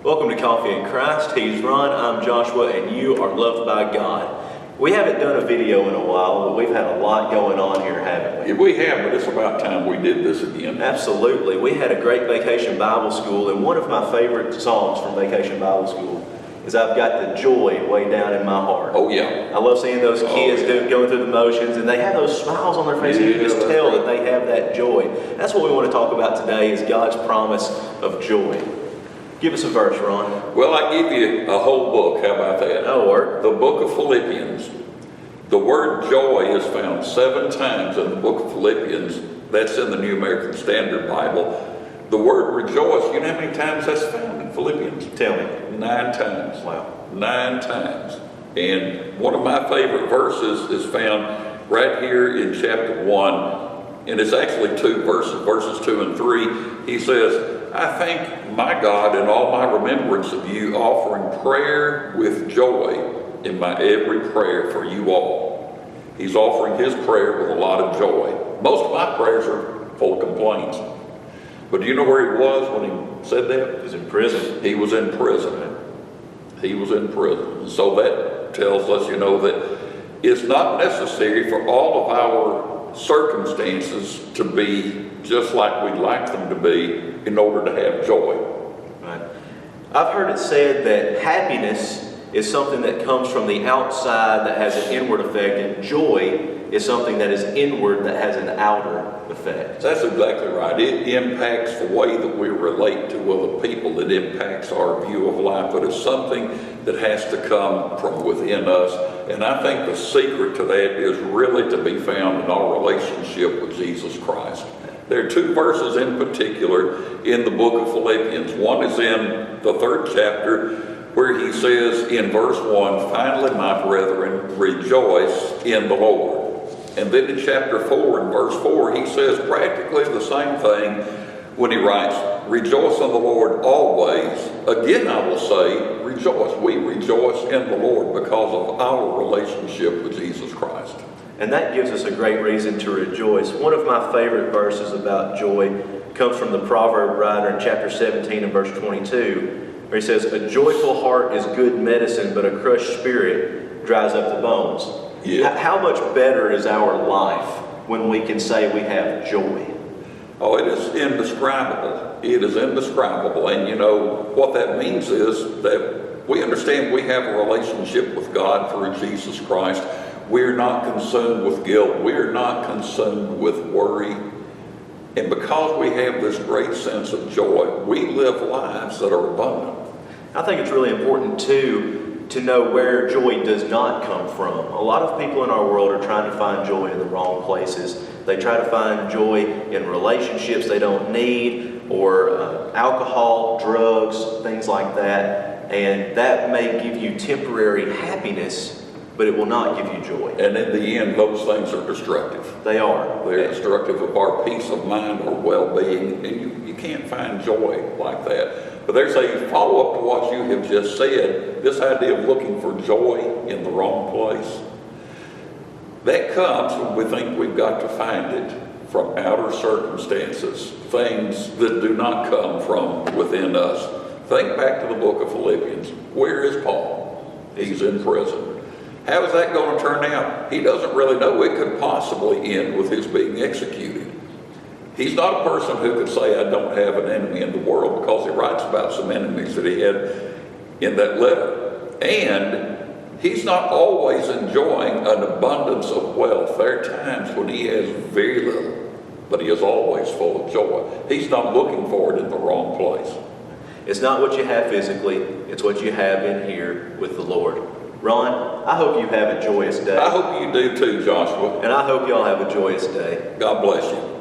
Welcome to Coffee in Christ. He's Ron, I'm Joshua, and you are loved by God. We haven't done a video in a while, but we've had a lot going on here, haven't we? Yeah, we have, but it's about time we did this again. Absolutely. We had a great Vacation Bible School, and one of my favorite songs from Vacation Bible School is I've Got the Joy Way Down in My Heart. Oh, yeah. I love seeing those kids going through the motions, and they have those smiles on their faces. You can just tell that they have that joy. That's what we want to talk about today, is God's promise of joy. Give us a verse, Ron. Well, I give you a whole book. How about that? That'll work. The book of Philippians. The word joy is found 7 times in the book of Philippians. That's in the New American Standard Bible. The word rejoice, you know how many times that's found in Philippians? Tell me. 9 times. Wow. 9 times. And one of my favorite verses is found right here in chapter 1. And it's actually 2 verses, verses 2 and 3. He says, I thank my God in all my remembrance of you, offering prayer with joy in my every prayer for you all. He's offering his prayer with a lot of joy. Most of my prayers are full of complaints. But do you know where he was when he said that? He was in prison. He was in prison. He was in prison. So that tells us, that it's not necessary for all of our circumstances to be just like we'd like them to be in order to have joy. Right. I've heard it said that happiness is something that comes from the outside that has an inward effect, and joy is something that is inward that has an outer effect. That's exactly right. It impacts the way that we relate to other people. It impacts our view of life, but it's something that has to come from within us. And I think the secret to that is really to be found in our relationship with Jesus Christ. There are 2 verses in particular in the book of Philippians. One is in the 3rd chapter, where he says in verse 1, finally, my brethren, rejoice in the Lord. And then in chapter 4 and verse 4, he says practically the same thing when he writes, rejoice in the Lord always. Again, I will say, rejoice. We rejoice in the Lord because of our relationship with Jesus Christ. And that gives us a great reason to rejoice. One of my favorite verses about joy comes from the proverb writer in chapter 17 and verse 22, where he says, a joyful heart is good medicine, but a crushed spirit dries up the bones. Yeah. How much better is our life when we can say we have joy? Oh, it is indescribable. It is indescribable. And what that means is that we understand we have a relationship with God through Jesus Christ. We're not consumed with guilt. We're not consumed with worry. And because we have this great sense of joy, we live lives that are abundant. I think it's really important, too, to know where joy does not come from. A lot of people in our world are trying to find joy in the wrong places. They try to find joy in relationships they don't need, or alcohol, drugs, things like that. And that may give you temporary happiness, but it will not give you joy. And in the end, those things are destructive. They are. They're destructive of our peace of mind or well-being, and you can't find joy like that. But there's a follow-up to what you have just said, this idea of looking for joy in the wrong place. That comes when we think we've got to find it from outer circumstances, things that do not come from within us. Think back to the book of Philippians. Where is Paul? He's in prison. How is that going to turn out? He doesn't really know. It could possibly end with his being executed. He's not a person who could say, I don't have an enemy in the world, because he writes about some enemies that he had in that letter. And he's not always enjoying an abundance of wealth. There are times when he has very little, but he is always full of joy. He's not looking for it in the wrong place. It's not what you have physically, it's what you have in here with the Lord. Ron, I hope you have a joyous day. I hope you do too, Joshua. And I hope y'all have a joyous day. God bless you.